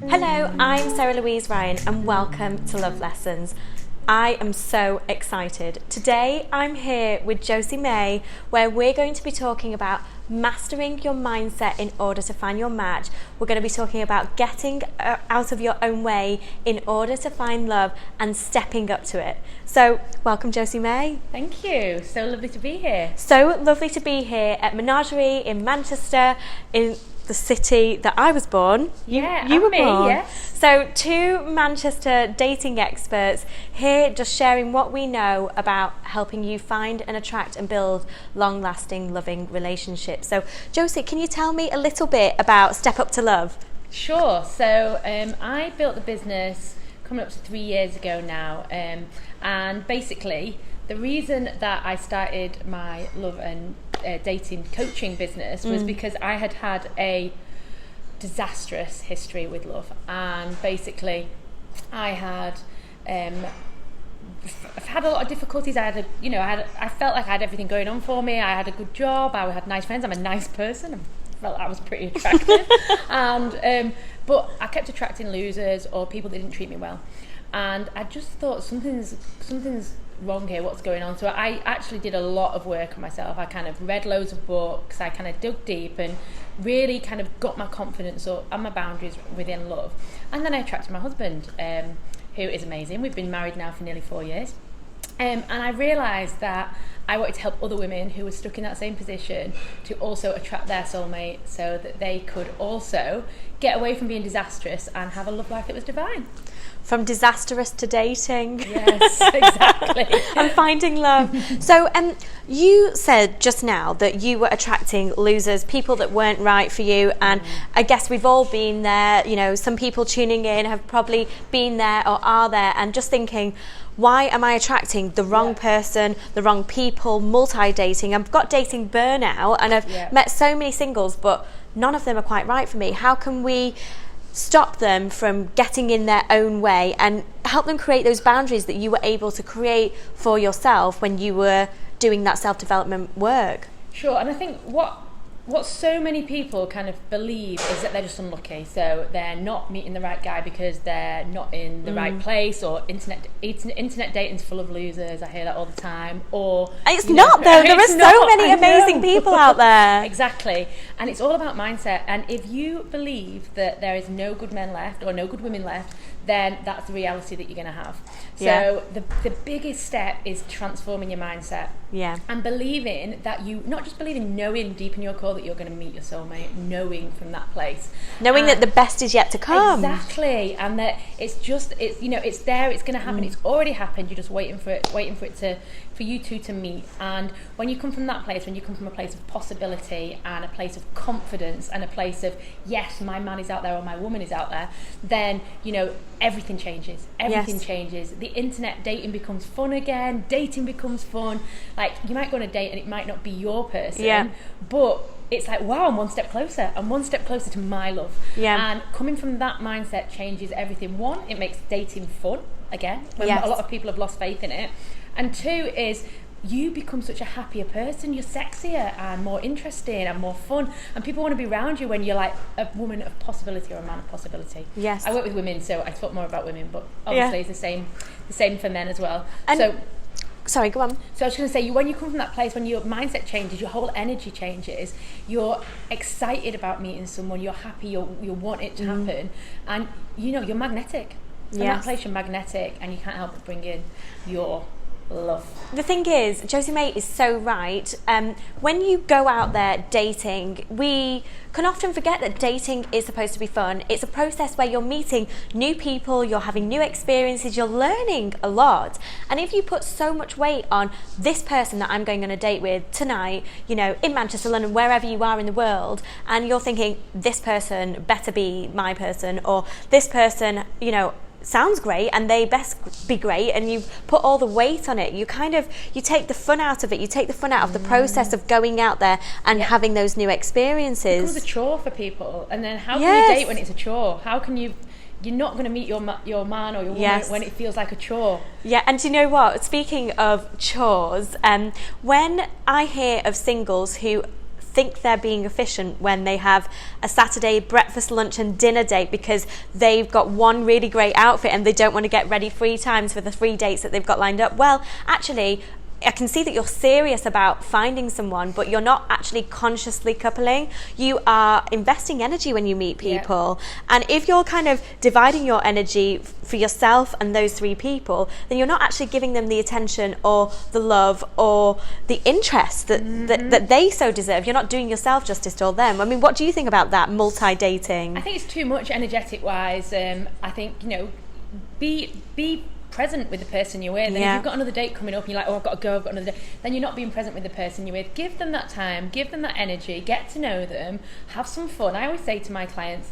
Hello, I'm Louise Ryan and welcome to Love Lessons. I am so excited. Today I'm here with Josie May, where we're going to be talking about mastering your mindset in order to find your match. We're going to be talking about getting out of your own way in order to find love and stepping up to it. So welcome, Josie May. Thank you. So lovely to be here. So lovely to be here at Menagerie in Manchester, in the city that I was born. You were born. Yes. So two Manchester dating experts here just sharing what we know about helping you find and attract and build long-lasting, loving relationships. So Josie, can you tell me a little bit about Step Up to Love? Sure. So I built the business coming up to 3 years ago now, and basically the reason that I started my love and dating coaching business was because I had a disastrous history with love, and basically I I've had a lot of difficulties. I felt like I had everything going on for me. I had a good job, I had nice friends, I'm a nice person, I felt like I was pretty attractive and but I kept attracting losers or people that didn't treat me well, and I just thought something's wrong here, what's going on? So I actually did a lot of work on myself. I kind of read loads of books, I kind of dug deep and really kind of got my confidence up and my boundaries within love. And then I attracted my husband, who is amazing. We've been married now for nearly 4 years. And I realised that I wanted to help other women who were stuck in that same position to also attract their soulmate so that they could also get away from being disastrous and have a love life that was divine. From disastrous to dating. Yes, exactly. And finding love. So you said just now that you were attracting losers, people that weren't right for you, and I guess we've all been there. You know, some people tuning in have probably been there or are there and just thinking, why am I attracting the wrong person, the wrong people, multi-dating? I've got dating burnout and I've met so many singles, but none of them are quite right for me. How can we stop them from getting in their own way and help them create those boundaries that you were able to create for yourself when you were doing that self-development work? Sure, and I think what so many people kind of believe is that they're just unlucky, so they're not meeting the right guy because they're not in the right place, or internet dating's full of losers. I hear that all the time. Or it's not though. There are so many amazing people out there. Exactly, and it's all about mindset. And if you believe that there is no good men left or no good women left, then that's the reality that you're going to have. So the biggest step is transforming your mindset. Yeah. And believing that not just believing, knowing deep in your core that you're going to meet your soulmate, knowing from that place. Knowing that the best is yet to come. Exactly. And that it's there, it's going to happen. It's already happened. You're just waiting for you two to meet. And when you come from that place, when you come from a place of possibility and a place of confidence and a place of, yes, my man is out there or my woman is out there, then, everything changes. Everything changes. The internet dating becomes fun again. Dating becomes fun. Like, you might go on a date and it might not be your person, but it's like, wow, I'm one step closer. I'm one step closer to my love. Yeah. And coming from that mindset changes everything. One, it makes dating fun again, when a lot of people have lost faith in it. And two is you become such a happier person. You're sexier and more interesting and more fun, and people want to be around you when you're like a woman of possibility or a man of possibility. Yes. I work with women, so I talk more about women, but obviously it's the same for men as well. And sorry, go on. So I was going to say, when you come from that place, when your mindset changes, your whole energy changes, you're excited about meeting someone, you're happy, you want it to happen, and you're magnetic. From that place, you're magnetic, and you can't help but bring in your love. The thing is, Josie May is so right. When you go out there dating, we can often forget that dating is supposed to be fun. It's a process where you're meeting new people, you're having new experiences, you're learning a lot. And if you put so much weight on this person that I'm going on a date with tonight, in Manchester, London, wherever you are in the world, and you're thinking, this person better be my person, or this person, sounds great and they best be great, and you put all the weight on it, you take the fun out of it, you take the fun out of the process of going out there and having those new experiences. It becomes a chore for people, and then how can you date when it's a chore? How can you're not going to meet your man or your woman when it feels like a chore. Yeah, and do you know what? Speaking of chores, when I hear of singles who think they're being efficient when they have a Saturday breakfast, lunch and dinner date because they've got one really great outfit and they don't want to get ready 3 times for the 3 dates that they've got lined up. Well, actually, I can see that you're serious about finding someone, but you're not actually consciously coupling. You are investing energy when you meet people. And if you're kind of dividing your energy for yourself and those 3 people, then you're not actually giving them the attention or the love or the interest that they so deserve. You're not doing yourself justice or them. I mean, what do you think about that multi-dating? I think it's too much energetic-wise. I think, be present with the person you're with. And if you've got another date coming up and you're like, oh, I've got to go, I've got another date, then you're not being present with the person you're with. Give them that time, give them that energy, get to know them, have some fun. I always say to my clients,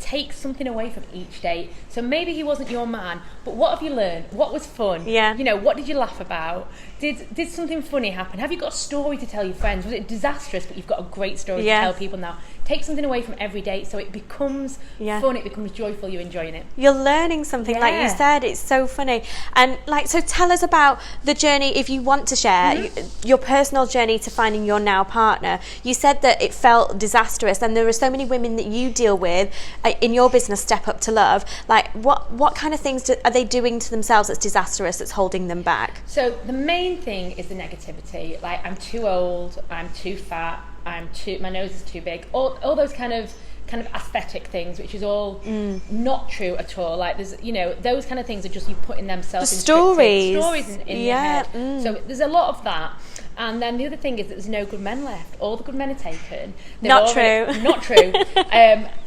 take something away from each date. So maybe he wasn't your man, but what have you learned? What was fun? What did you laugh about? Did something funny happen? Have you got a story to tell your friends? Was it disastrous, but you've got a great story to tell people now? Take something away from every date so it becomes fun, it becomes joyful, you're enjoying it. You're learning something, like you said. It's so funny. And so tell us about the journey, if you want to share, your personal journey to finding your now partner. You said that it felt disastrous, and there are so many women that you deal with in your business, Step Up to Love. Like, what kind of things are they doing to themselves that's disastrous, that's holding them back? So the main thing is the negativity. Like, I'm too old, I'm too fat, my nose is too big, all those kind of aesthetic things, which is all not true at all. Like, there's those kind of things are just you putting themselves in stories in your head. So there's a lot of that. And then the other thing is that there's no good men left. All the good men are taken. Not true.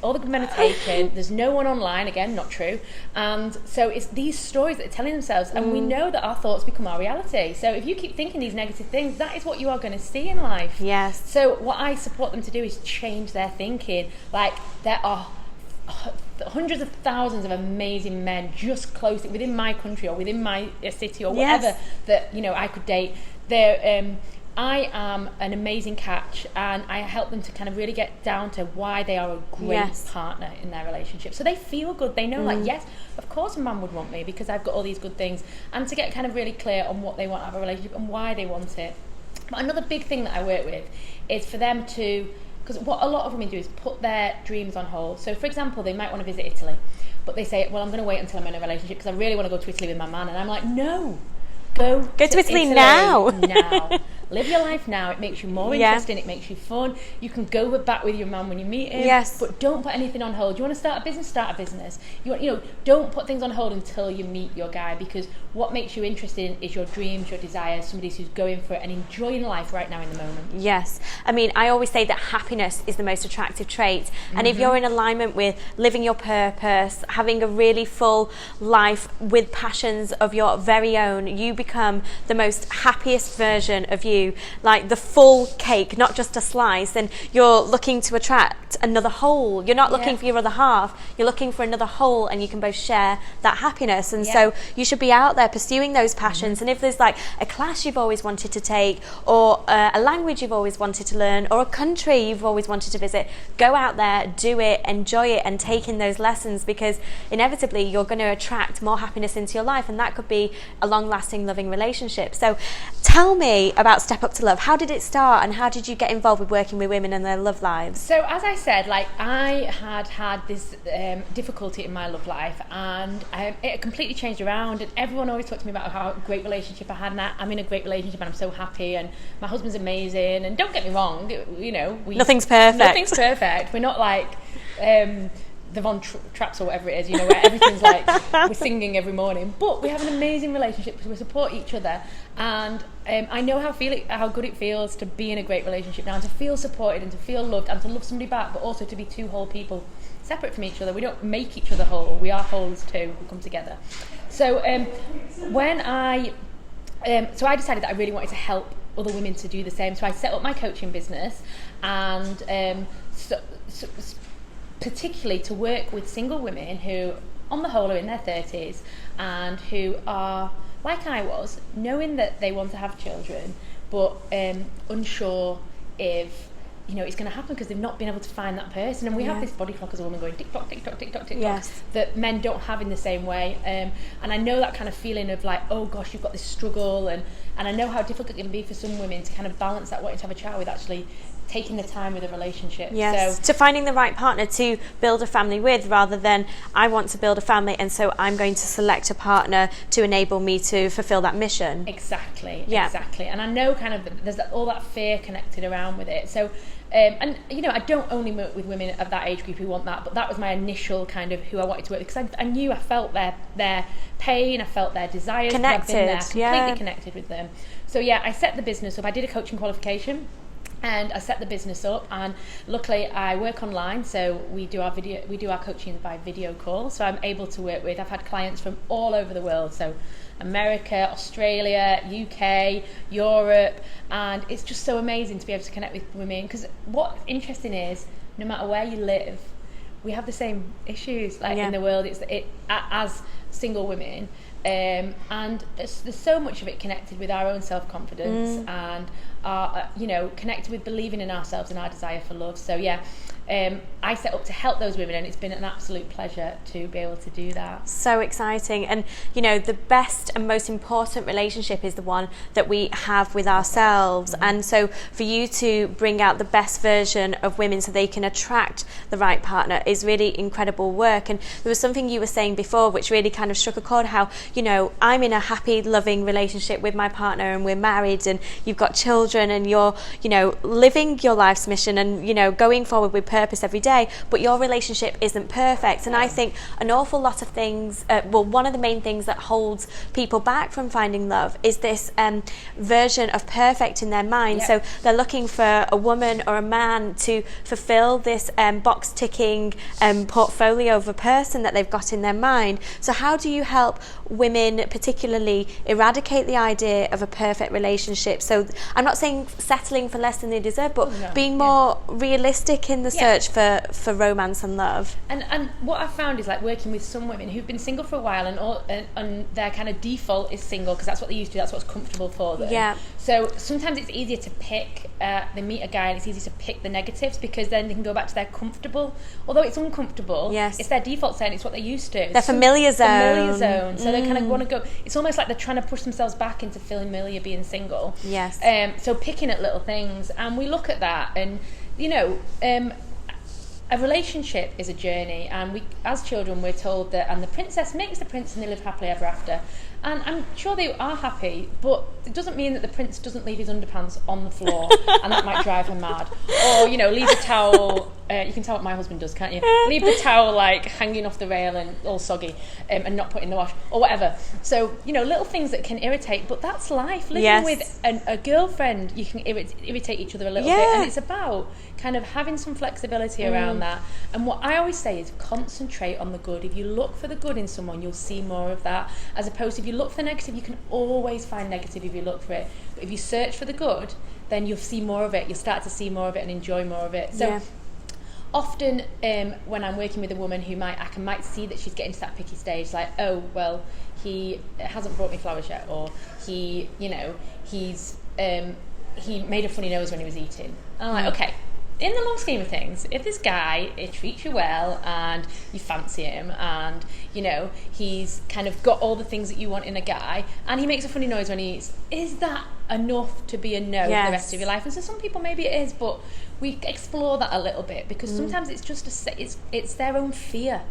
All the good men are taken. There's no one online. Again, not true. And so it's these stories that are telling themselves, and we know that our thoughts become our reality. So if you keep thinking these negative things, that is what you are going to see in life. Yes. So what I support them to do is change their thinking. Like, there are hundreds of thousands of amazing men just close within my country or within my city or whatever that I could date. I am an amazing catch, and I help them to kind of really get down to why they are a great partner in their relationship. So they feel good. They know, like, yes, of course a man would want me because I've got all these good things, and to get kind of really clear on what they want out of a relationship and why they want it. But another big thing that I work with is for them to, because what a lot of women do is put their dreams on hold. So, for example, they might want to visit Italy, but they say, well, I'm going to wait until I'm in a relationship because I really want to go to Italy with my man. And I'm like, no. Go to Italy now. Live your life now. It makes you more interesting. It makes you fun. You can go back with your man when you meet him. Yes. But don't put anything on hold. You want to start a business? Start a business. Don't put things on hold until you meet your guy, because what makes you interesting is your dreams, your desires, somebody who's going for it and enjoying life right now in the moment. Yes. I mean, I always say that happiness is the most attractive trait. And if you're in alignment with living your purpose, having a really full life with passions of your very own, you become the most happiest version of you, like the full cake, not just a slice. And you're looking to attract another whole. You're not looking for your other half, you're looking for another whole, and you can both share that happiness. And so you should be out there pursuing those passions. And if there's like a class you've always wanted to take, or a language you've always wanted to learn, or a country you've always wanted to visit, go out there, do it, enjoy it, and take in those lessons, because inevitably you're going to attract more happiness into your life, and that could be a long-lasting, loving relationship. So tell me about Step Up to Love. How did it start, and how did you get involved with working with women and their love lives? So as I said, like, I had this difficulty in my love life, and it completely changed around, and everyone always talked to me about how great relationship I had, and I'm in a great relationship and I'm so happy, and my husband's amazing, and don't get me wrong, nothing's perfect. We're not like the Von Traps or whatever it is, where everything's like we're singing every morning, but we have an amazing relationship because we support each other, and I know how good it feels to be in a great relationship now, and to feel supported and to feel loved and to love somebody back, but also to be two whole people separate from each other. We don't make each other whole, we are wholes too, we come together. So when I decided that I really wanted to help other women to do the same, so I set up my coaching business, and particularly to work with single women who on the whole are in their 30s and who are like I was, knowing that they want to have children, but unsure if it's going to happen because they've not been able to find that person. And we have this body clock as a woman going tick tock, tick tock, tick tock, tick tock, that men don't have in the same way. And I know that kind of feeling of like, oh gosh, you've got this struggle, and I know how difficult it can be for some women to kind of balance that wanting to have a child with actually taking the time with a relationship. Yes, So to finding the right partner to build a family with, rather than I want to build a family and so I'm going to select a partner to enable me to fulfill that mission. exactly. And I know kind of there's all that fear connected around with it. So and you know, I don't only work with women of that age group who want that, but that was my initial kind of who I wanted to work with, because I knew I felt their pain, I felt their desires, Connected, I've been there, completely connected with them. So yeah, I set the business up. I did a coaching qualification, and I set the business up, and luckily I work online, so we do our coaching by video call, so I'm able to work with, I've had clients from all over the world, so America, Australia, UK, Europe, and it's just so amazing to be able to connect with women, because what's interesting is no matter where you live, we have the same issues in the world. It's as single women, and there's so much of it connected with our own self-confidence and our, connected with believing in ourselves and our desire for love. So yeah, I set up to help those women, and it's been an absolute pleasure to be able to do that. So exciting. And the best and most important relationship is the one that we have with ourselves. And so for you to bring out the best version of women so they can attract the right partner is really incredible work. And there was something you were saying before which really kind of struck a chord, how I'm in a happy, loving relationship with my partner, and we're married, and you've got children, and you're living your life's mission, and going forward with purpose every day, but your relationship isn't perfect. And I think an awful lot of things, one of the main things that holds people back from finding love is this version of perfect in their mind. So they're looking for a woman or a man to fulfill this box ticking portfolio of a person that they've got in their mind. So how do you help women particularly eradicate the idea of a perfect relationship? So I'm not saying settling for less than they deserve, but being more realistic in the search for romance and love. And what I've found is, like, working with some women who've been single for a while, and their kind of default is single because that's what they used to do, that's what's comfortable for them. Yeah. So sometimes it's easier to pick, they meet a guy and it's easy to pick the negatives, because then they can go back to their comfortable, although it's uncomfortable, it's their default zone, it's what they're used to. Their familiar zone. So they kind of want to go, it's almost like they're trying to push themselves back into familiar being single. Yes. So picking at little things, and we look at that, and a relationship is a journey, and we, as children, we're told that, and the princess makes the prince and they live happily ever after. And I'm sure they are happy, but it doesn't mean that the prince doesn't leave his underpants on the floor, and that might drive her mad. Or, leave a towel, you can tell what my husband does, can't you? Leave the towel, hanging off the rail and all soggy, and not put in the wash, or whatever. So, little things that can irritate, but that's life. Living with a girlfriend, you can irritate each other a little bit, and it's about kind of having some flexibility around that. And what I always say is concentrate on the good. If you look for the good in someone, you'll see more of that, as opposed to if you look for the negative, you can always find negative if you look for it. But if you search for the good, then you'll see more of it. You'll start to see more of it and enjoy more of it. So often when I'm working with a woman who I might see that she's getting to that picky stage, like, oh, well, he hasn't brought me flowers yet, or he made a funny nose when he was eating. And I'm like, okay, in the long scheme of things, if this guy treats you well and you fancy him, and he's kind of got all the things that you want in a guy, and he makes a funny noise when he eats, is that enough to be a no for the rest of your life? And so some people, maybe it is, but we explore that a little bit, because sometimes it's just it's their own fear,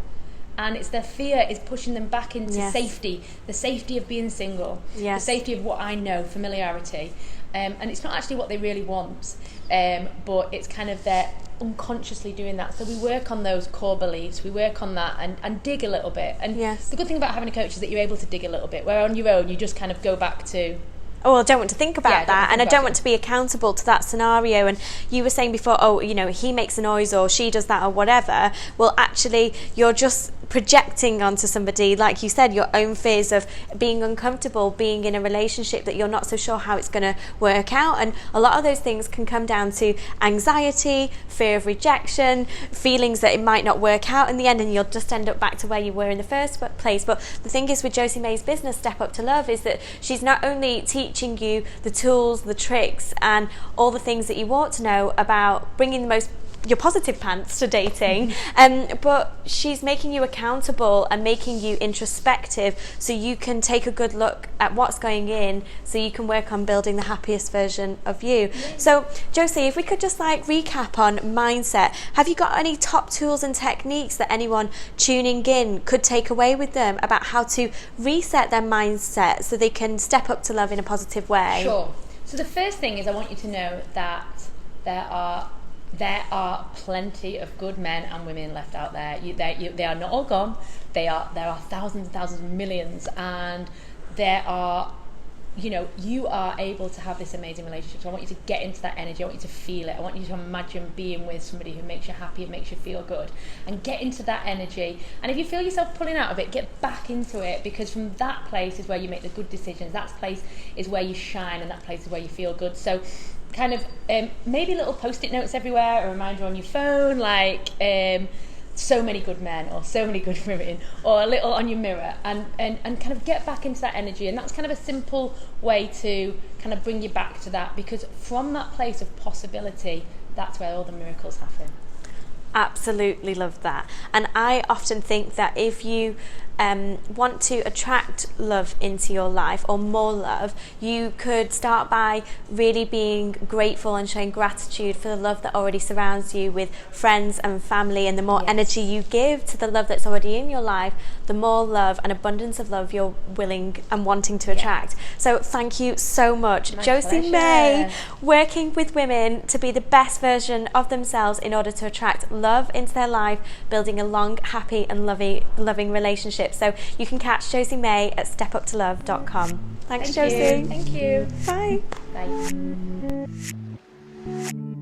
and it's their fear is pushing them back into safety, the safety of being single, the safety of what I know, familiarity. And it's not actually what they really want, but it's kind of they're unconsciously doing that. So we work on those core beliefs, we work on that and dig a little bit. And the good thing about having a coach is that you're able to dig a little bit, where on your own you just kind of go back to, I don't want to think about that, and I don't want to be accountable to that scenario. And you were saying before, he makes a noise, or she does that, or whatever. Well, actually, you're just projecting onto somebody, like you said, your own fears of being uncomfortable, being in a relationship that you're not so sure how it's going to work out. And a lot of those things can come down to anxiety, fear of rejection, feelings that it might not work out in the end, and you'll just end up back to where you were in the first place. But the thing is, with Josie May's business, Step Up to Love, is that she's not only teaching you the tools, the tricks, and all the things that you ought to know about bringing the most your positive pants to dating, but she's making you accountable and making you introspective so you can take a good look at what's going in so you can work on building the happiest version of you. So Josie, if we could just like recap on mindset, have you got any top tools and techniques that anyone tuning in could take away with them about how to reset their mindset so they can step up to love in a positive way? Sure. So the first thing is I want you to know that there are plenty of good men and women left out there. They are not all gone. There are thousands and thousands, millions, and there are, you are able to have this amazing relationship. So I want you to get into that energy. I want you to feel it. I want you to imagine being with somebody who makes you happy and makes you feel good, and get into that energy. And if you feel yourself pulling out of it, get back into it, because from that place is where you make the good decisions. That place is where you shine, and that place is where you feel good. So kind of maybe little post-it notes everywhere, a reminder on your phone, like so many good men or so many good women, or a little on your mirror, and kind of get back into that energy. And that's kind of a simple way to kind of bring you back to that, because from that place of possibility, that's where all the miracles happen. Absolutely love that. And I often think that if you want to attract love into your life, or more love, you could start by really being grateful and showing gratitude for the love that already surrounds you with friends and family. And the more energy you give to the love that's already in your life, the more love and abundance of love you're willing and wanting to attract. So thank you so much. My Josie pleasure. May, working with women to be the best version of themselves in order to attract love into their life, building a long, happy and loving relationship. So you can catch Josie May at stepuptolove.com. Thanks, Josie. Thank you. Bye. Bye.